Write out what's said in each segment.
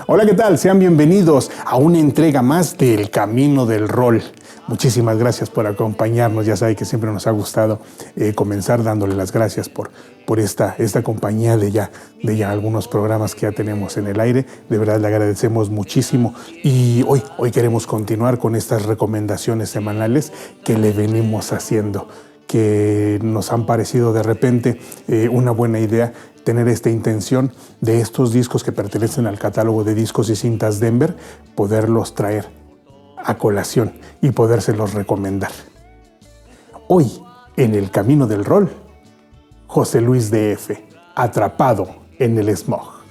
Hola, ¿qué tal? Sean bienvenidos a una entrega más del Camino del Rol. Muchísimas gracias por acompañarnos. Ya sabe que siempre nos ha gustado comenzar dándole las gracias por esta compañía de ya algunos programas que ya tenemos en el aire. De verdad le agradecemos muchísimo. Y hoy queremos continuar con estas recomendaciones semanales que le venimos haciendo, que nos han parecido de repente una buena idea tener esta intención de estos discos que pertenecen al catálogo de discos y cintas Denver, poderlos traer a colación y podérselos recomendar. Hoy, en el Camino del Rol, José Luis D.F., Atrapado en el Smog.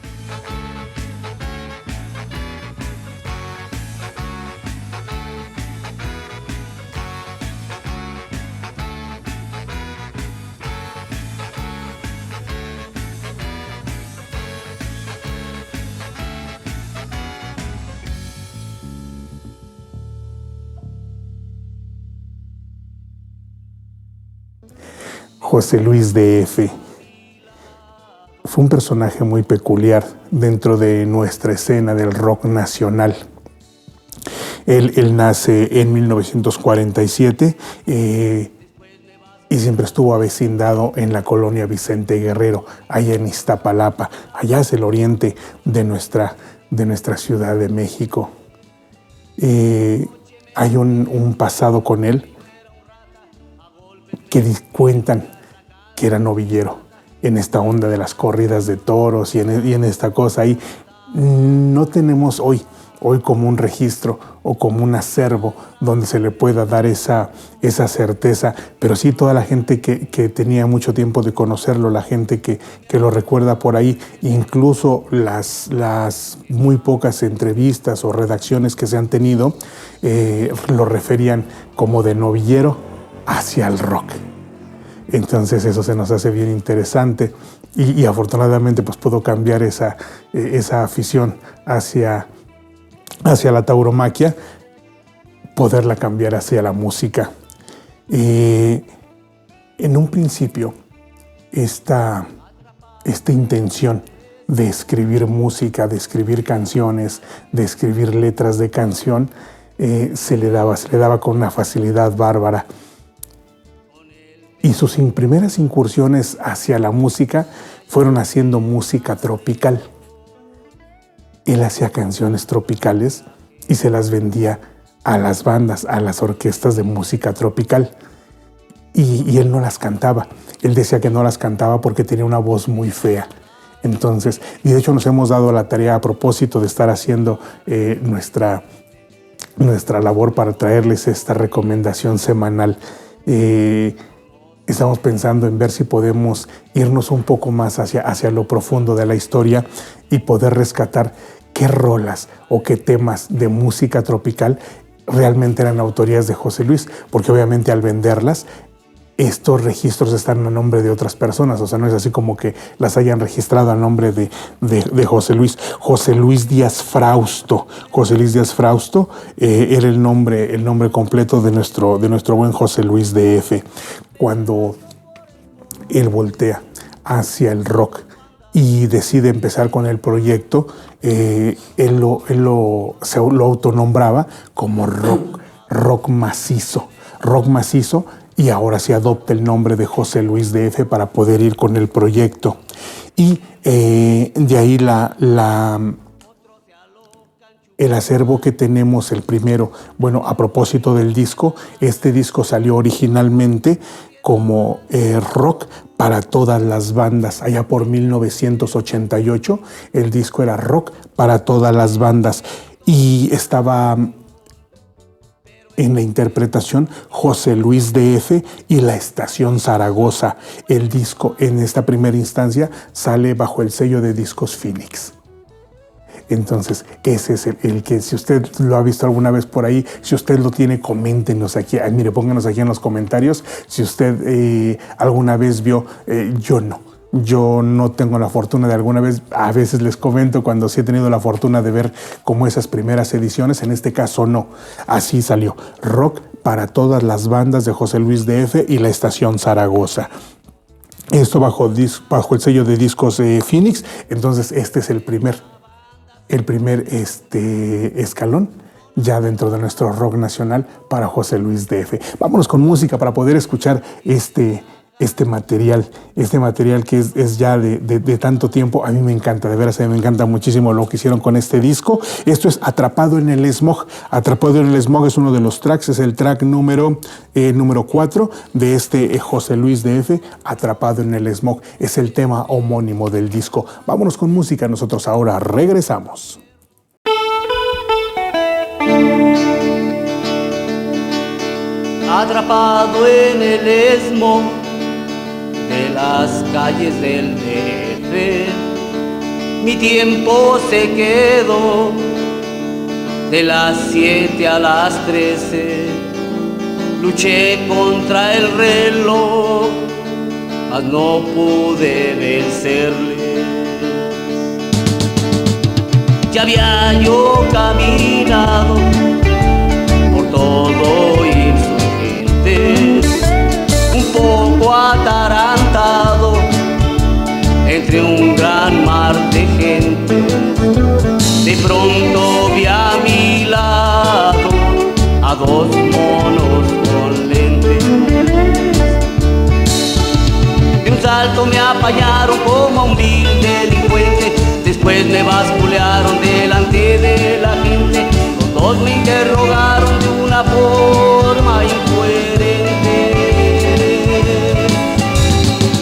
José Luis D.F. fue un personaje muy peculiar dentro de nuestra escena del rock nacional. Él nace en 1947 y siempre estuvo avecindado en la colonia Vicente Guerrero, allá en Iztapalapa, allá hacia el oriente de nuestra Ciudad de México. Hay un pasado con él que cuentan que era novillero en esta onda de las corridas de toros y en esta cosa ahí. No tenemos hoy como un registro o como un acervo donde se le pueda dar esa certeza, pero sí toda la gente que tenía mucho tiempo de conocerlo, la gente que lo recuerda por ahí, incluso las muy pocas entrevistas o redacciones que se han tenido, lo referían como de novillero hacia el rock. Entonces eso se nos hace bien interesante y afortunadamente pues pudo cambiar esa afición hacia la tauromaquia, poderla cambiar hacia la música. En un principio esta intención de escribir música, de escribir canciones, de escribir letras de canción, se le daba con una facilidad bárbara. Y sus primeras incursiones hacia la música fueron haciendo música tropical. Él hacía canciones tropicales y se las vendía a las bandas, a las orquestas de música tropical. Y él no las cantaba. Él decía que no las cantaba porque tenía una voz muy fea. Entonces, y de hecho nos hemos dado la tarea a propósito de estar haciendo nuestra labor para traerles esta recomendación semanal. Estamos pensando en ver si podemos irnos un poco más hacia lo profundo de la historia y poder rescatar qué rolas o qué temas de música tropical realmente eran autorías de José Luis, porque obviamente al venderlas, estos registros están a nombre de otras personas, o sea, no es así como que las hayan registrado a nombre de José Luis. José Luis Díaz Frausto. José Luis Díaz Frausto era el nombre completo de nuestro buen José Luis D.F. Cuando él voltea hacia el rock y decide empezar con el proyecto, él lo autonombraba como rock macizo, y ahora se adopta el nombre de José Luis D.F. para poder ir con el proyecto. Y de ahí el acervo que tenemos, el primero, bueno, a propósito del disco, este disco salió originalmente como rock para todas las bandas. Allá por 1988, el disco era rock para todas las bandas y estaba en la interpretación José Luis D.F. y la Estación Zaragoza. El disco en esta primera instancia sale bajo el sello de Discos Phoenix. Entonces, ese es el que, si usted lo ha visto alguna vez por ahí, si usted lo tiene, coméntenos aquí. Mire, pónganos aquí en los comentarios si usted alguna vez vio. Yo no tengo la fortuna de alguna vez, a veces les comento cuando sí he tenido la fortuna de ver como esas primeras ediciones, en este caso no. Así salió, rock para todas las bandas de José Luis D.F. y la Estación Zaragoza. Esto bajo el sello de Discos Phoenix. Entonces este es el primer el primer escalón ya dentro de nuestro rock nacional para José Luis DF. Vámonos con música para poder escuchar este material que es ya de tanto tiempo. A mí me encanta, de veras, a mí me encanta muchísimo lo que hicieron con este disco. Esto es Atrapado en el Smog. Atrapado en el Smog es uno de los tracks, es el track número 4 de José Luis DF. Atrapado en el Smog es el tema homónimo del disco. Vámonos con música, nosotros ahora regresamos. Atrapado en el smog de las calles del DF, mi tiempo se quedó de las 7 a las 13. Luché contra el reloj, mas no pude vencerle. Ya había yo caminado por todo Insurgentes, un poco atarantado entre un gran mar de gente. De pronto vi a mi lado a dos monos con lentes. De un salto me apañaron como a un vil delincuente. Después me basculearon delante de la gente. Los dos me interrogaron de una forma incoherente.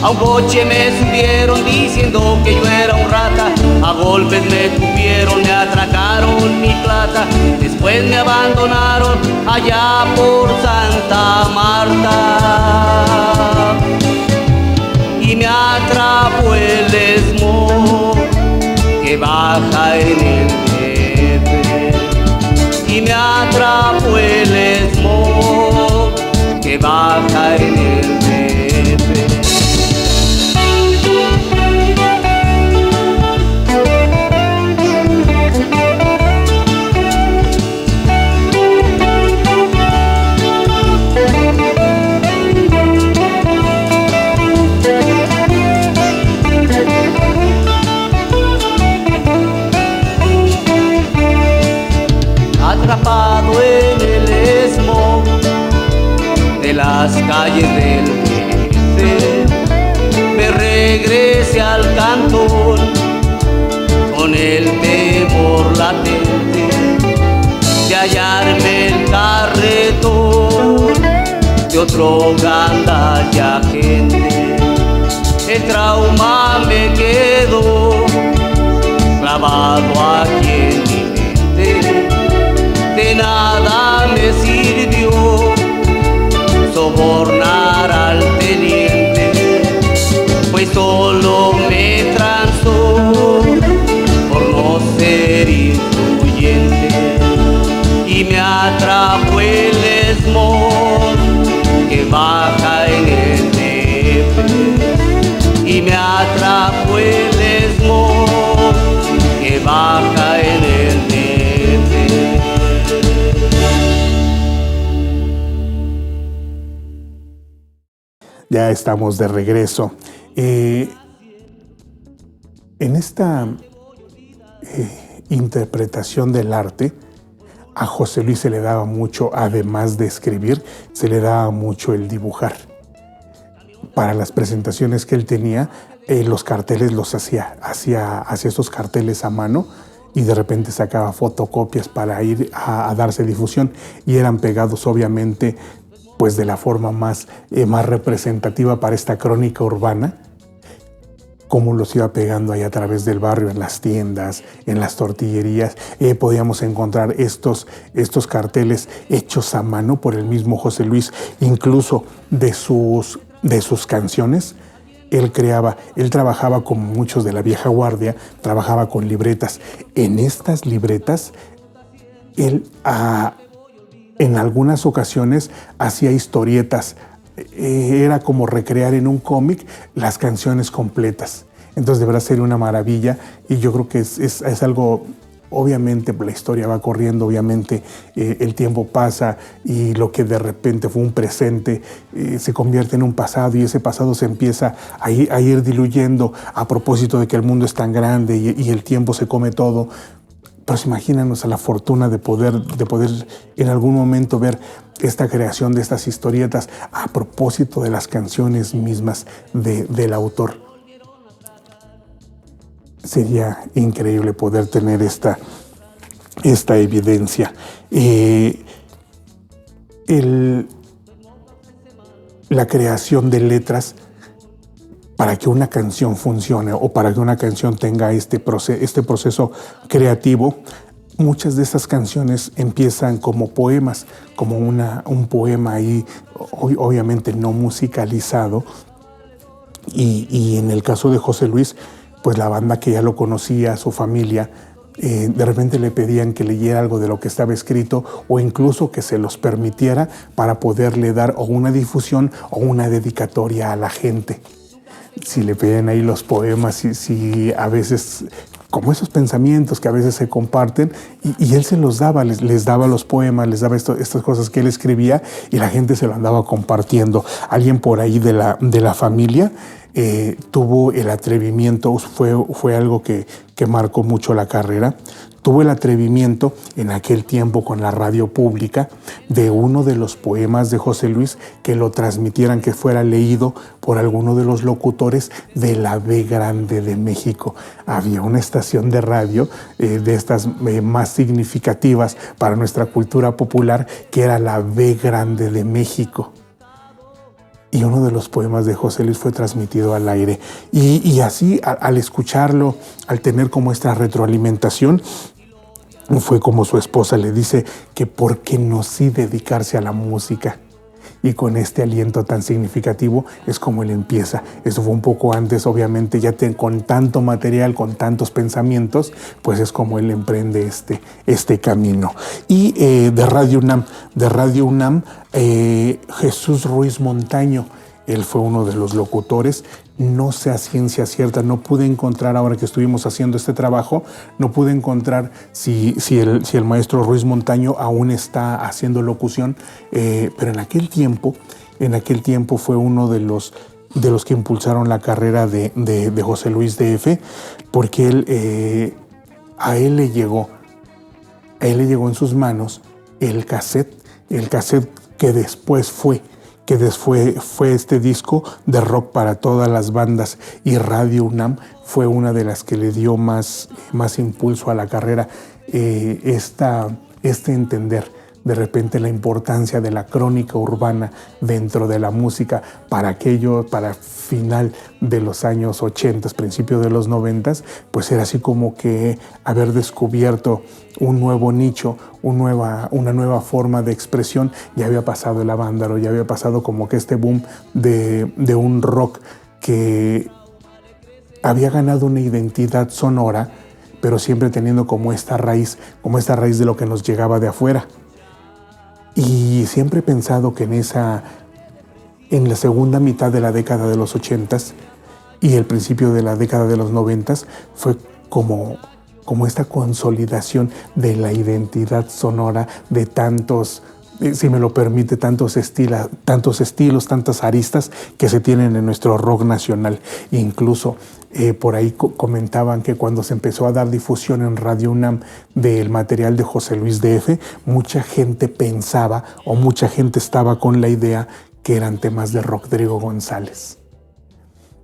A un coche me subieron diciendo que yo era un rata. A golpes me tupieron, me atracaron mi plata. Después me abandonaron allá por Santa Marta. Y me atrapó el smog que baja en el DF. Y me atrapó el smog que baja en el DF. Atrapado en el smog de las calles del DF, me regresé al cantón con el temor latente de hallarme el carretón de otro gandalla gente. El trauma me quedó clavado aquí en mi mente. De nada me sirvió sobornar al teniente, pues solo me transó por no ser influyente. Y me atrapó el smog que baja en el DF. Y me atrapó el smog que baja en el DF. Ya estamos de regreso. En esta interpretación del arte, a José Luis se le daba mucho, además de escribir, se le daba mucho el dibujar. Para las presentaciones que él tenía, los carteles los hacía estos carteles a mano y de repente sacaba fotocopias para ir a darse difusión y eran pegados obviamente pues de la forma más representativa para esta crónica urbana, cómo los iba pegando ahí a través del barrio, en las tiendas, en las tortillerías. Podíamos encontrar estos carteles hechos a mano por el mismo José Luis, incluso de sus canciones. Él trabajaba con muchos de la vieja guardia, trabajaba con libretas. En estas libretas, él en algunas ocasiones hacía historietas. Era como recrear en un cómic las canciones completas. Entonces, de verdad sería una maravilla y yo creo que es algo, obviamente la historia va corriendo, obviamente el tiempo pasa y lo que de repente fue un presente se convierte en un pasado y ese pasado se empieza a ir diluyendo a propósito de que el mundo es tan grande y el tiempo se come todo. Pues imagínanos a la fortuna de poder en algún momento ver esta creación de estas historietas a propósito de las canciones mismas del autor. Sería increíble poder tener esta evidencia. La creación de letras para que una canción funcione o para que una canción tenga este proceso creativo. Muchas de estas canciones empiezan como poemas, como un poema ahí, obviamente no musicalizado. Y en el caso de José Luis, pues la banda que ya lo conocía, su familia, de repente le pedían que leyera algo de lo que estaba escrito o incluso que se los permitiera para poderle dar o una difusión o una dedicatoria a la gente. Si le pedían ahí los poemas, si a veces, como esos pensamientos que a veces se comparten, y él se los daba, les daba los poemas, les daba estas cosas que él escribía y la gente se lo andaba compartiendo. Alguien por ahí de la familia tuvo el atrevimiento, fue algo que marcó mucho la carrera, tuvo el atrevimiento en aquel tiempo con la radio pública de uno de los poemas de José Luis que lo transmitieran, que fuera leído por alguno de los locutores de la B Grande de México. Había una estación de radio de estas más significativas para nuestra cultura popular que era la B Grande de México. Y uno de los poemas de José Luis fue transmitido al aire. Y así, al escucharlo, al tener como esta retroalimentación, fue como su esposa le dice que por qué no sí dedicarse a la música. Y con este aliento tan significativo es como él empieza. Eso fue un poco antes, obviamente, ya con tanto material, con tantos pensamientos, pues es como él emprende este camino. Y de Radio UNAM, Jesús Ruiz Montaño, él fue uno de los locutores. No sé a ciencia cierta, no pude encontrar, ahora que estuvimos haciendo este trabajo, no pude encontrar si el maestro Ruiz Montaño aún está haciendo locución, pero en aquel tiempo fue uno de los que impulsaron la carrera de José Luis D.F., porque a él le llegó en sus manos el cassette que después fue este disco de rock para todas las bandas, y Radio UNAM fue una de las que le dio más impulso a la carrera, entender de repente la importancia de la crónica urbana dentro de la música para final de los años 80, principio de los 90, pues era así como que haber descubierto un nuevo nicho, una nueva forma de expresión. Ya había pasado el avándaro, ya había pasado como que este boom de un rock que había ganado una identidad sonora, pero siempre teniendo como esta raíz de lo que nos llegaba de afuera. Y siempre he pensado que en la segunda mitad de la década de los 80s y el principio de la década de los 90s fue como esta consolidación de la identidad sonora de tantos, si me lo permite, tantos estilos, tantas aristas que se tienen en nuestro rock nacional. Incluso por ahí comentaban que cuando se empezó a dar difusión en Radio UNAM del material de José Luis D.F., mucha gente pensaba o mucha gente estaba con la idea que eran temas de Rodrigo González.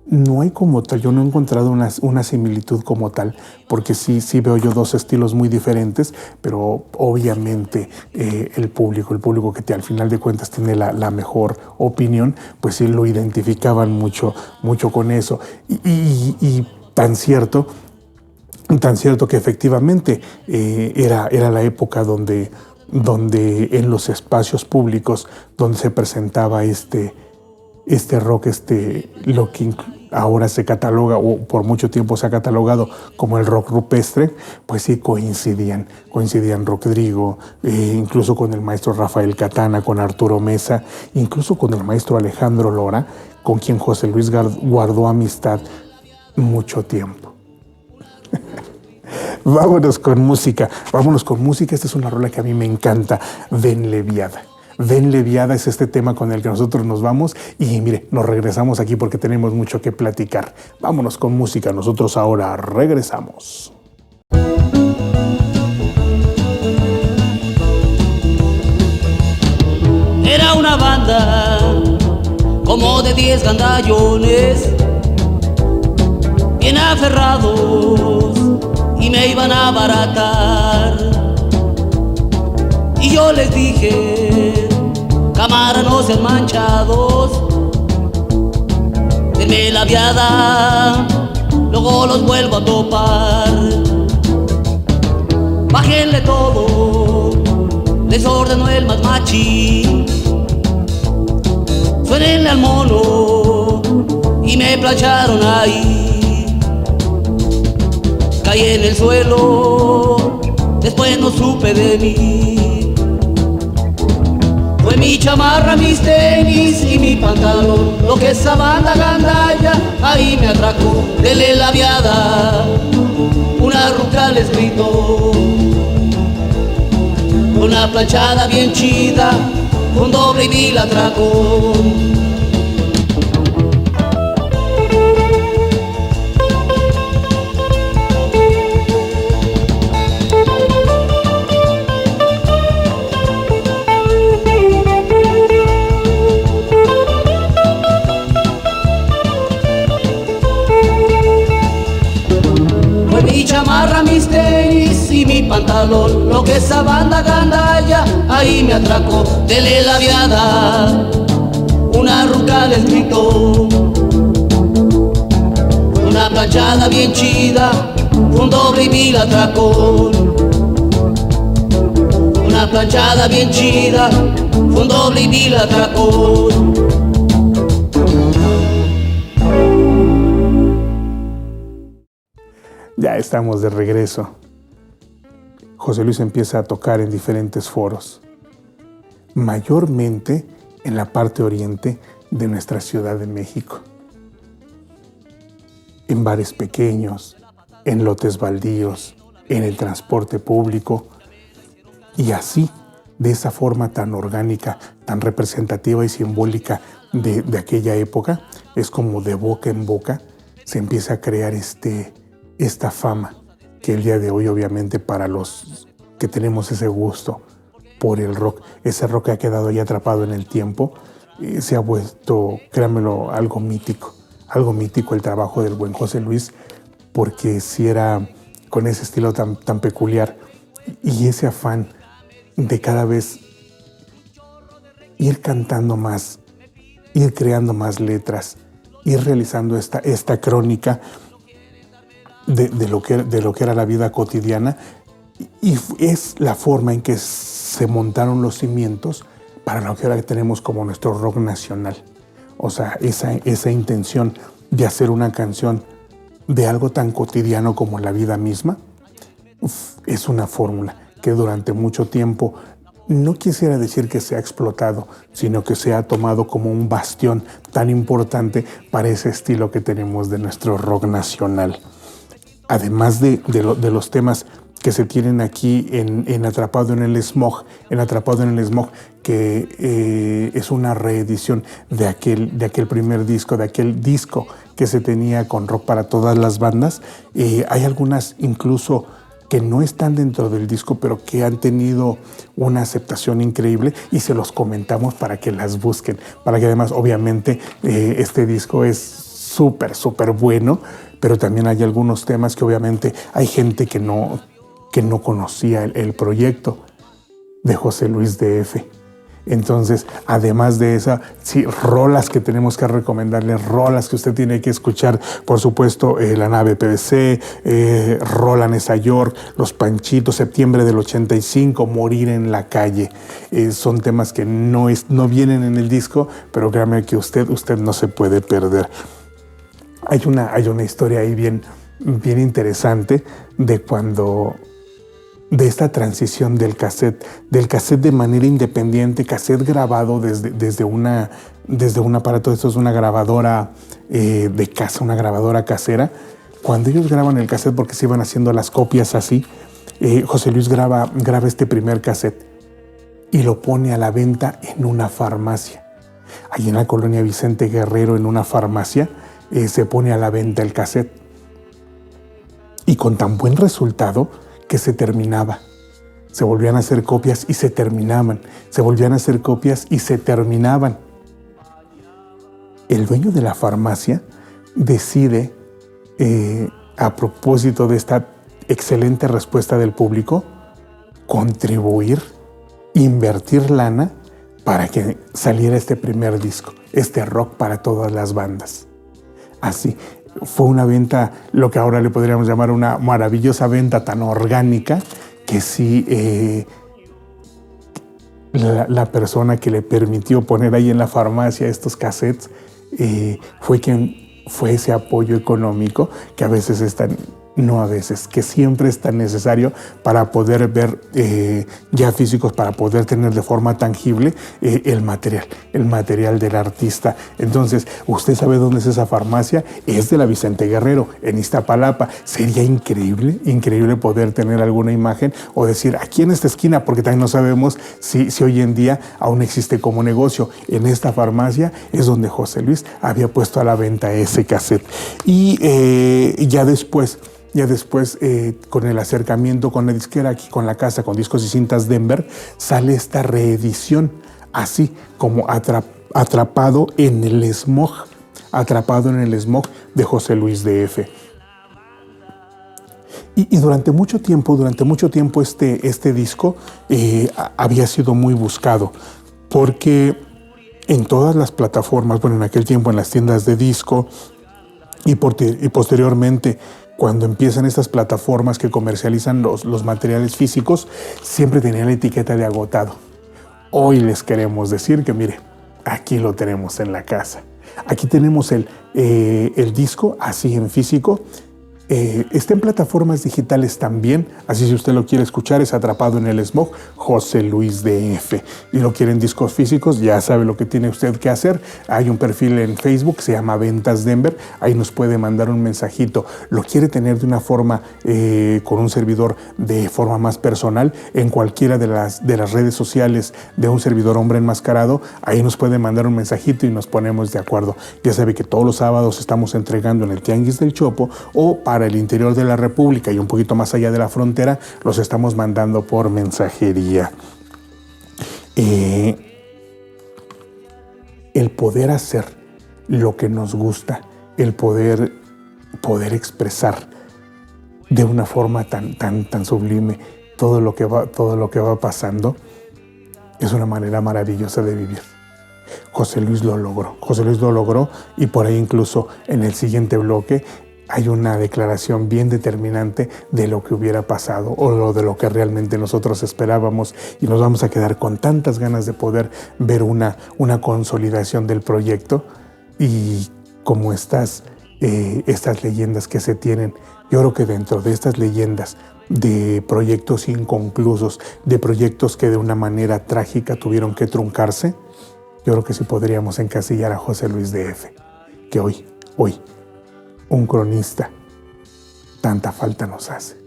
No hay como tal, yo no he encontrado una similitud como tal, porque sí veo yo dos estilos muy diferentes, pero obviamente el público que al final de cuentas tiene la mejor opinión, pues sí lo identificaban mucho con eso. Y tan cierto que efectivamente era la época donde en los espacios públicos donde se presentaba este rock, lo que ahora se cataloga, o por mucho tiempo se ha catalogado como el rock rupestre, pues sí coincidían Rodrigo, incluso con el maestro Rafael Catana, con Arturo Mesa, incluso con el maestro Alejandro Lora, con quien José Luis guardó amistad mucho tiempo. Vámonos con música. Esta es una rola que a mí me encanta, Ven Leviada. Ven Leviada es este tema con el que nosotros nos vamos y mire, nos regresamos aquí porque tenemos mucho que platicar. Vámonos con música, nosotros ahora regresamos. banda, como de 10 gandallones, bien aferrados, y me iban a abaratar. Y yo les dije, cámara, no sean manchados, denme la viada, luego los vuelvo a topar. Bájenle todo, les ordenó el más machín, suénenle al mono, y me plancharon ahí. Caí en el suelo, después no supe de mí. Fue mi chamarra, mis tenis y mi pantalón, lo que esa banda gandalla ahí me atracó. Dele la viada, una ruca les gritó. Una planchada bien chida, un doble y la atracó. Mi chamarra, mis tenis y mi pantalón, lo que esa banda gandalla ahí me atracó. Dele la viada, una ruca les gritó. Una planchada bien chida, un doble y la atracó. Una planchada bien chida, un doble y la atracó. Ya estamos de regreso. José Luis empieza a tocar en diferentes foros, mayormente en la parte oriente de nuestra Ciudad de México. En bares pequeños, en lotes baldíos, en el transporte público. Y así, de esa forma tan orgánica, tan representativa y simbólica de aquella época, es como de boca en boca se empieza a crear esta fama que el día de hoy, obviamente, para los que tenemos ese gusto por el rock, ese rock que ha quedado ahí atrapado en el tiempo, se ha vuelto, créanmelo, algo mítico el trabajo del buen José Luis, porque si era con ese estilo tan peculiar y ese afán de cada vez ir cantando más, ir creando más letras, ir realizando esta crónica de lo que era la vida cotidiana, y es la forma en que se montaron los cimientos para lo que ahora tenemos como nuestro rock nacional. O sea, esa intención de hacer una canción de algo tan cotidiano como la vida misma, es una fórmula que durante mucho tiempo, no quisiera decir que se ha explotado, sino que se ha tomado como un bastión tan importante para ese estilo que tenemos de nuestro rock nacional. Además de los temas que se tienen aquí en Atrapado en el Smog, que es una reedición de aquel primer disco, de aquel disco que se tenía con rock para todas las bandas. Hay algunas incluso que no están dentro del disco, pero que han tenido una aceptación increíble, y se los comentamos para que las busquen, para que además, obviamente, este disco es súper bueno, pero también hay algunos temas que obviamente hay gente que no conocía el proyecto de José Luis DF. Entonces, además de esa, sí, rolas que tenemos que recomendarles, rolas que usted tiene que escuchar, por supuesto, La Nave PVC, Rola Nesa York, Los Panchitos, Septiembre del 85, Morir en la Calle. Son temas que no vienen en el disco, pero créame que usted no se puede perder. Hay una historia ahí bien interesante de esta transición del cassette de manera independiente, cassette grabado desde un aparato. Esto es una grabadora de casa, una grabadora casera. Cuando ellos graban el cassette, porque se iban haciendo las copias así, José Luis graba este primer cassette y lo pone a la venta en una farmacia. Allí en la colonia Vicente Guerrero, en una farmacia, se pone a la venta el cassette. Y con tan buen resultado que se terminaba se volvían a hacer copias y se terminaban, se volvían a hacer copias y se terminaban. El dueño de la farmacia decide, a propósito de esta excelente respuesta del público, contribuir, invertir lana para que saliera este primer disco, este rock para todas las bandas. Así, fue una venta, lo que ahora le podríamos llamar una maravillosa venta tan orgánica, que sí, la persona que le permitió poner ahí en la farmacia estos cassettes fue ese apoyo económico que a veces es tan, no a veces, que siempre es tan necesario para poder ver ya físicos, para poder tener de forma tangible el material del artista. Entonces, usted sabe dónde es esa farmacia, es de la Vicente Guerrero, en Iztapalapa. Sería increíble poder tener alguna imagen o decir aquí en esta esquina, porque también no sabemos si hoy en día aún existe como negocio. En esta farmacia es donde José Luis había puesto a la venta ese cassette. Y ya después, con el acercamiento con la disquera, aquí con la casa, con Discos y Cintas Denver, sale esta reedición, así como atrapado en el smog de José Luis D.F. Y durante mucho tiempo este disco había sido muy buscado, porque en todas las plataformas, bueno, en aquel tiempo en las tiendas de disco y posteriormente, cuando empiezan estas plataformas que comercializan los materiales físicos, siempre tenía la etiqueta de agotado. Hoy les queremos decir que, mire, aquí lo tenemos en la casa. Aquí tenemos el disco así en físico. Está en plataformas digitales también, así si usted lo quiere escuchar, es Atrapado en el Smog, José Luis D.F. Y lo quiere en discos físicos, ya sabe lo que tiene usted que hacer. Hay un perfil en Facebook, se llama Ventas Denver, ahí nos puede mandar un mensajito. Lo quiere tener de una forma, con un servidor de forma más personal, en cualquiera de las redes sociales de un servidor hombre enmascarado, ahí nos puede mandar un mensajito y nos ponemos de acuerdo. Ya sabe que todos los sábados estamos entregando en el Tianguis del Chopo, o para el interior de la República y un poquito más allá de la frontera, los estamos mandando por mensajería. El poder hacer lo que nos gusta, el poder expresar de una forma tan sublime todo lo que va pasando, es una manera maravillosa de vivir. José Luis lo logró, y por ahí incluso en el siguiente bloque hay una declaración bien determinante de lo que hubiera pasado o de lo que realmente nosotros esperábamos, y nos vamos a quedar con tantas ganas de poder ver una consolidación del proyecto. Y como estas leyendas que se tienen, yo creo que dentro de estas leyendas de proyectos inconclusos, de proyectos que de una manera trágica tuvieron que truncarse, yo creo que sí podríamos encasillar a José Luis D.F., que hoy, un cronista, tanta falta nos hace.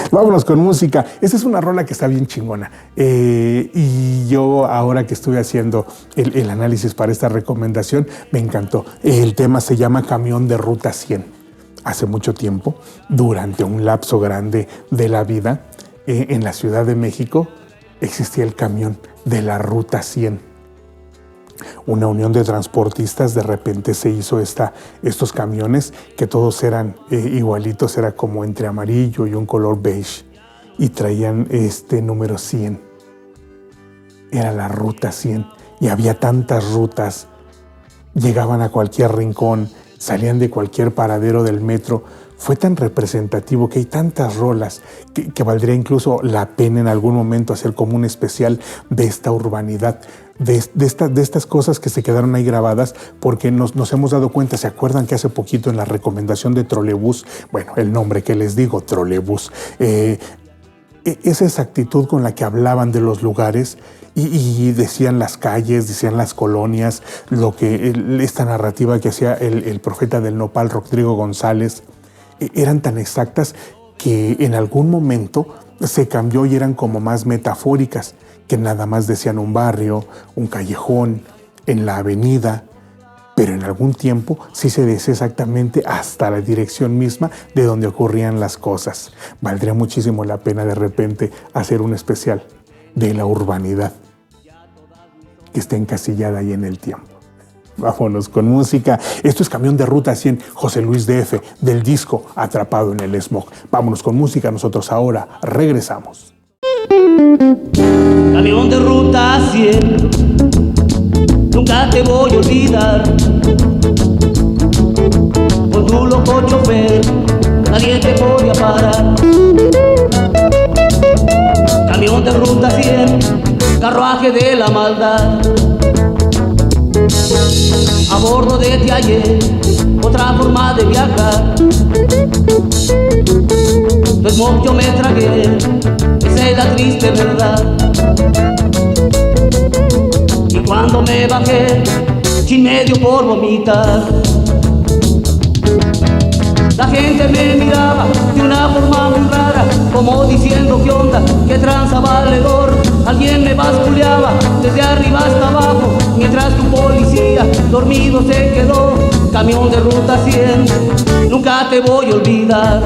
Vámonos con música. Esta es una rola que está bien chingona. Y yo, ahora que estuve haciendo el análisis para esta recomendación, me encantó. El tema se llama Camión de Ruta 100. Hace mucho tiempo, durante un lapso grande de la vida, en la Ciudad de México, existía el camión de la Ruta 100. Una unión de transportistas, de repente se hizo estos camiones que todos eran igualitos, era como entre amarillo y un color beige, y traían este número 100. Era la Ruta 100, y había tantas rutas, llegaban a cualquier rincón, salían de cualquier paradero del metro. Fue tan representativo que hay tantas rolas que valdría incluso la pena en algún momento hacer como un especial de esta urbanidad, de estas cosas que se quedaron ahí grabadas, porque nos hemos dado cuenta. ¿Se acuerdan que hace poquito en la recomendación de Trolebús, bueno, el nombre que les digo, Trolebús, esa exactitud con la que hablaban de los lugares y decían las calles, decían las colonias, esta narrativa que hacía el profeta del nopal, Rodrigo González, eran tan exactas que en algún momento se cambió y eran como más metafóricas, que nada más decían un barrio, un callejón, en la avenida. pero en algún tiempo sí se decía exactamente hasta la dirección misma de donde ocurrían las cosas. Valdría muchísimo la pena de repente hacer un especial de la urbanidad que está encasillada ahí en el tiempo. Vámonos con música. Esto es Camión de Ruta 100, José Luis D.F., del disco Atrapado en el Smog. Vámonos con música, nosotros ahora regresamos. Camión de Ruta 100, nunca te voy a olvidar. Con tu loco chofer, nadie te podía parar. Camión de Ruta 100, carruaje de la maldad. A bordo de ti ayer, otra forma de viajar. Tu smog yo me tragué, esa es la triste verdad. Y cuando me bajé, sin medio por vomitar. La gente me miraba de una forma muy rara, como diciendo qué onda, qué tranza valedor. Alguien me basculeaba desde arriba hasta abajo, mientras que un policía dormido se quedó. Camión de Ruta 100, nunca te voy a olvidar.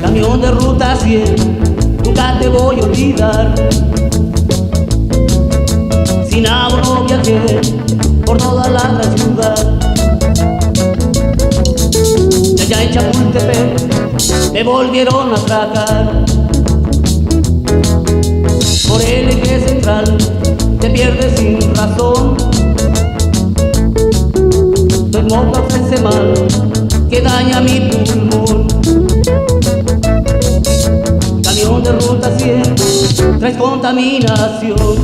Camión de Ruta 100, nunca te voy a olvidar. Sin abro viajé por toda la gran ciudad. Y allá en Chapultepec me volvieron a atracar. Por el eje central te pierdes sin razón. Tu smog ofrece mal que daña mi pulmón. Camión de Ruta 100, traes contaminación.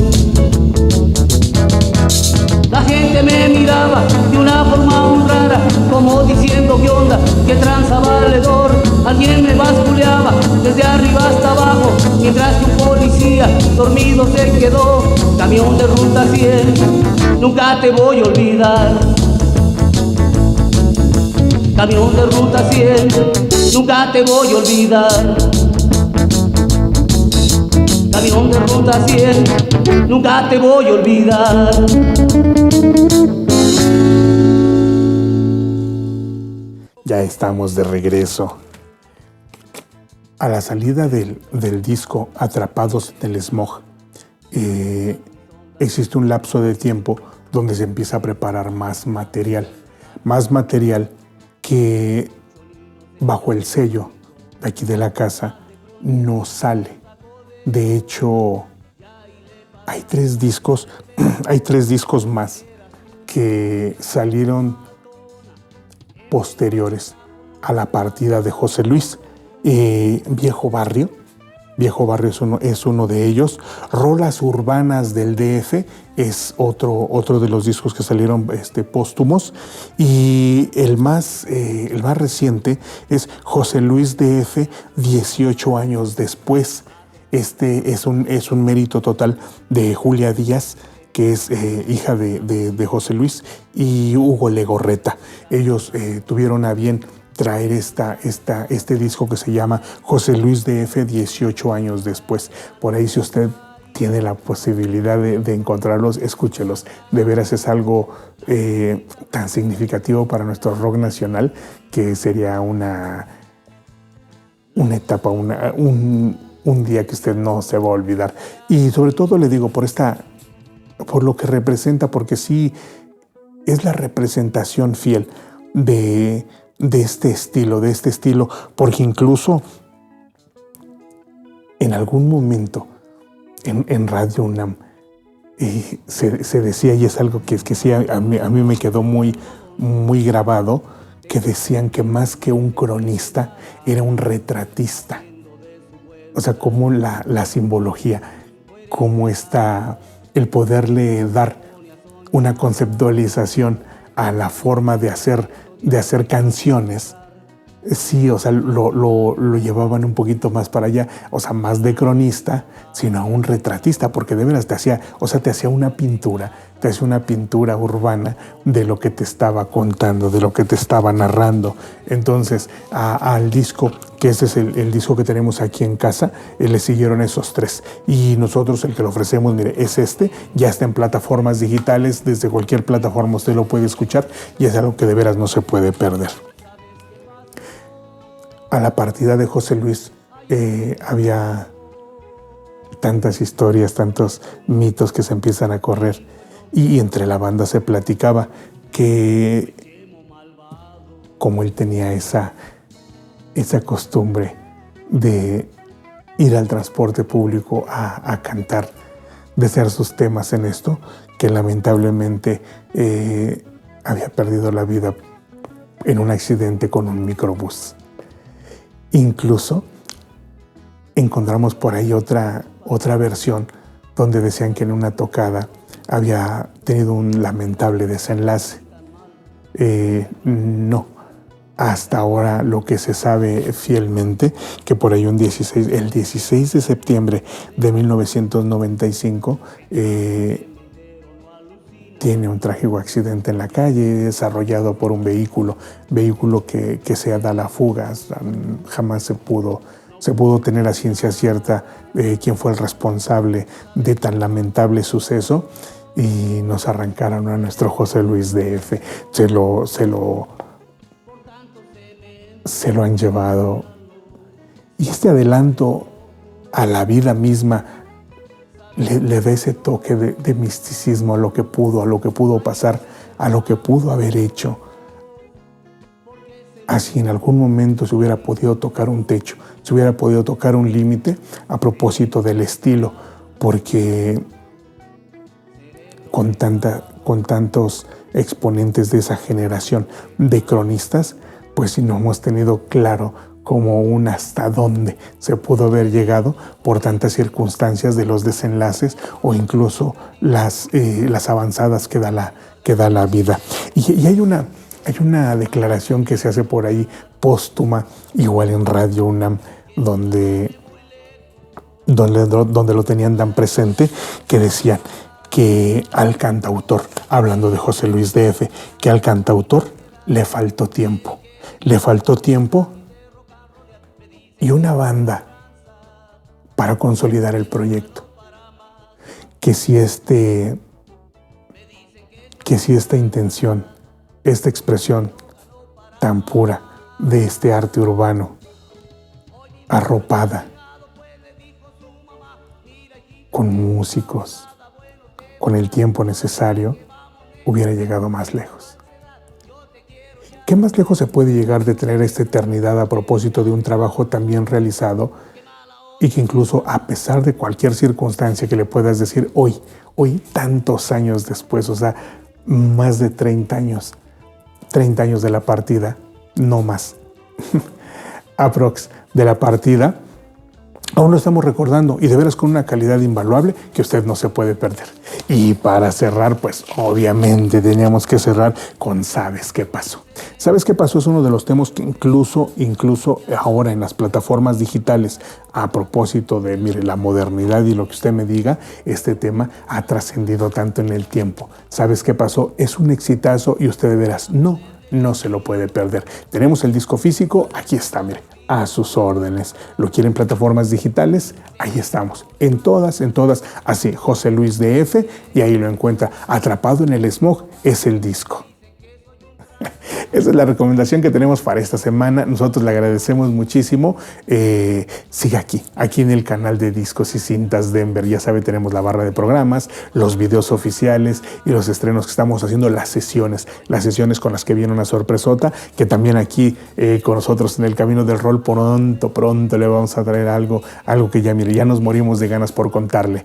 La gente me miraba de una forma muy rara, como diciendo qué onda, qué tranza valedor. Alguien me basculeaba desde arriba hasta abajo, mientras que un policía dormido se quedó. Camión de Ruta 100, nunca te voy a olvidar. Camión de Ruta 100, nunca te voy a olvidar. Camión de Ruta 100, nunca te voy a olvidar. Ya estamos de regreso. A la salida del disco Atrapados en el Smog, existe un lapso de tiempo donde se empieza a preparar más material que bajo el sello de aquí de la casa no sale. De hecho, hay tres discos más que salieron posteriores a la partida de José Luis. Viejo Barrio es uno de ellos. Rolas Urbanas del DF es otro de los discos que salieron póstumos. Y el más reciente es José Luis DF 18 años después. Este es un mérito total de Julia Díaz, que es hija de José Luis, y Hugo Legorreta. Ellos tuvieron a bien traer este disco que se llama José Luis DF 18 años después. Por ahí, si usted tiene la posibilidad de encontrarlos, escúchelos. De veras es algo tan significativo para nuestro rock nacional que sería una etapa, un día que usted no se va a olvidar. Y sobre todo le digo por lo que representa, porque sí es la representación fiel de este estilo, porque incluso en algún momento en Radio UNAM se decía, y es algo que sí a mí me quedó muy, muy grabado, que decían que más que un cronista era un retratista. O sea, como la simbología, cómo está el poderle dar una conceptualización a la forma de hacer canciones, Sí, o sea, lo llevaban un poquito más para allá, o sea, más de cronista, sino a un retratista, porque de veras te hacía una pintura, te hacía una pintura urbana de lo que te estaba contando, de lo que te estaba narrando. Entonces, al disco, que este es el disco que tenemos aquí en casa, le siguieron esos tres. Y nosotros el que lo ofrecemos, mire, es este, ya está en plataformas digitales, desde cualquier plataforma usted lo puede escuchar y es algo que de veras no se puede perder. A la partida de José Luis había tantas historias, tantos mitos que se empiezan a correr y entre la banda se platicaba que como él tenía esa costumbre de ir al transporte público a cantar, de hacer sus temas en esto, que lamentablemente había perdido la vida en un accidente con un microbús. Incluso encontramos por ahí otra versión donde decían que en una tocada había tenido un lamentable desenlace. No, hasta ahora lo que se sabe fielmente, que por ahí el 16 de septiembre de 1995 tiene un trágico accidente en la calle desarrollado por un vehículo que se da la fuga. Jamás se pudo tener a ciencia cierta quién fue el responsable de tan lamentable suceso y nos arrancaron a nuestro José Luis DF. Se lo han llevado. Y este adelanto a la vida misma le da ese toque de misticismo a lo que pudo pasar, a lo que pudo haber hecho. Así en algún momento se hubiera podido tocar un techo, se hubiera podido tocar un límite a propósito del estilo, porque con tantos exponentes de esa generación de cronistas, pues si no hemos tenido claro como un hasta dónde se pudo haber llegado por tantas circunstancias de los desenlaces o incluso las avanzadas que da la vida. Y hay una declaración que se hace por ahí póstuma, igual en Radio UNAM, donde lo tenían tan presente, que decían que al cantautor, hablando de José Luis DF, que al cantautor le faltó tiempo y una banda para consolidar el proyecto. Que si esta intención, esta expresión tan pura de este arte urbano, arropada con músicos, con el tiempo necesario, hubiera llegado más lejos. ¿Qué más lejos se puede llegar de tener esta eternidad a propósito de un trabajo tan bien realizado y que incluso a pesar de cualquier circunstancia que le puedas decir hoy tantos años después, o sea, más de 30 años de la partida, no más, aprox de la partida, aún lo estamos recordando y de veras con una calidad invaluable que usted no se puede perder. Y para cerrar, pues obviamente teníamos que cerrar con ¿Sabes qué pasó? ¿Sabes qué pasó? Es uno de los temas que incluso ahora en las plataformas digitales, a propósito de, mire, la modernidad y lo que usted me diga, este tema ha trascendido tanto en el tiempo. ¿Sabes qué pasó? Es un exitazo y usted de veras no se lo puede perder. Tenemos el disco físico, aquí está, mire, a sus órdenes. ¿Lo quieren plataformas digitales? Ahí estamos, en todas, así, José Luis DF, y ahí lo encuentra. Atrapado en el Smog es el disco. Esa es la recomendación que tenemos para esta semana. Nosotros le agradecemos muchísimo. Siga aquí en el canal de Discos y Cintas Denver. Ya sabe, tenemos la barra de programas, los videos oficiales y los estrenos que estamos haciendo, las sesiones con las que viene una sorpresota, que también aquí con nosotros en el Camino del Rol pronto le vamos a traer algo que ya, mire, ya nos morimos de ganas por contarle.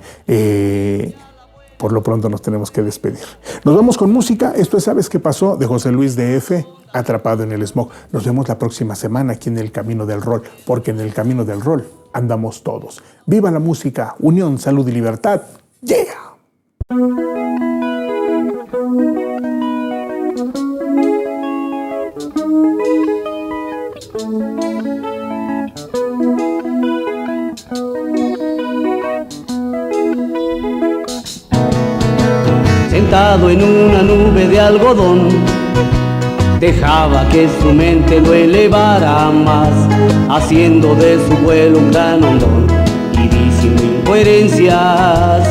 Por lo pronto nos tenemos que despedir. Nos vamos con música. Esto es ¿Sabes qué pasó? De José Luis DF, Atrapado en el Smog. Nos vemos la próxima semana aquí en el Camino del Rol, porque en el Camino del Rol andamos todos. ¡Viva la música! Unión, salud y libertad. ¡Yeah! enredado en una nube de algodón, dejaba que su mente lo elevara más, haciendo de su vuelo un gran hondón y diciendo incoherencias.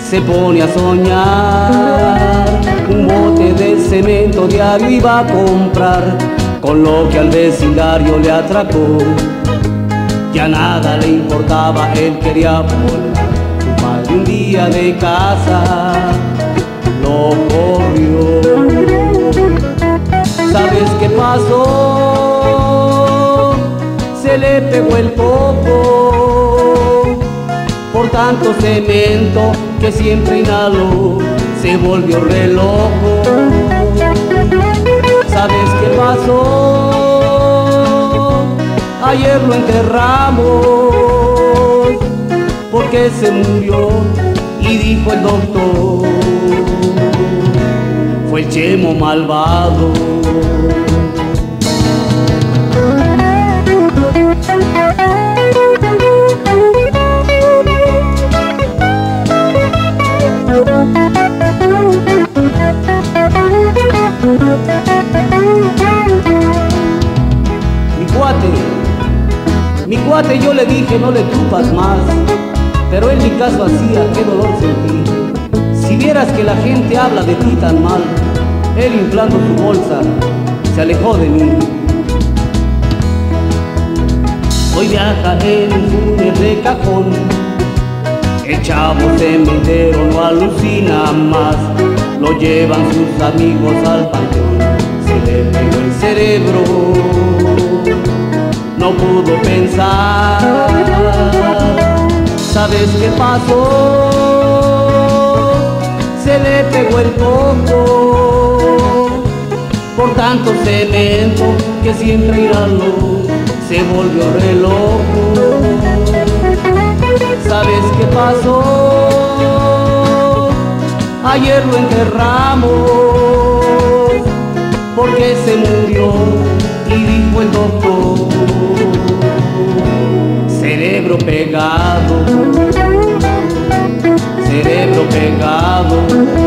Se pone a soñar, un bote de cemento diario iba a comprar, con lo que al vecindario le atracó. Ya nada le importaba, él quería volar. Su padre un día de casa lo corrió. ¿Sabes qué pasó? Se le pegó el coco por tanto cemento que siempre inhaló, se volvió re loco. ¿Sabes qué pasó? Ayer lo enterramos porque se murió y dijo el doctor, fue el Chemo malvado. Mi cuate yo le dije no le tupas más, pero él ni caso hacía, qué dolor sentí. Si vieras que la gente habla de ti tan mal, él inflando su bolsa se alejó de mí. Hoy viaja en un túnel de cajón, el chavo cementero no alucina más, lo llevan sus amigos al panteón, se le pegó el cerebro, no pudo pensar. ¿Sabes qué pasó? Se le pegó el coco por tanto cemento que siempre inhaló, se volvió re loco. ¿Sabes qué pasó? Ayer lo enterramos porque se murió y dijo el doctor, cerebro pegado, cerebro pegado.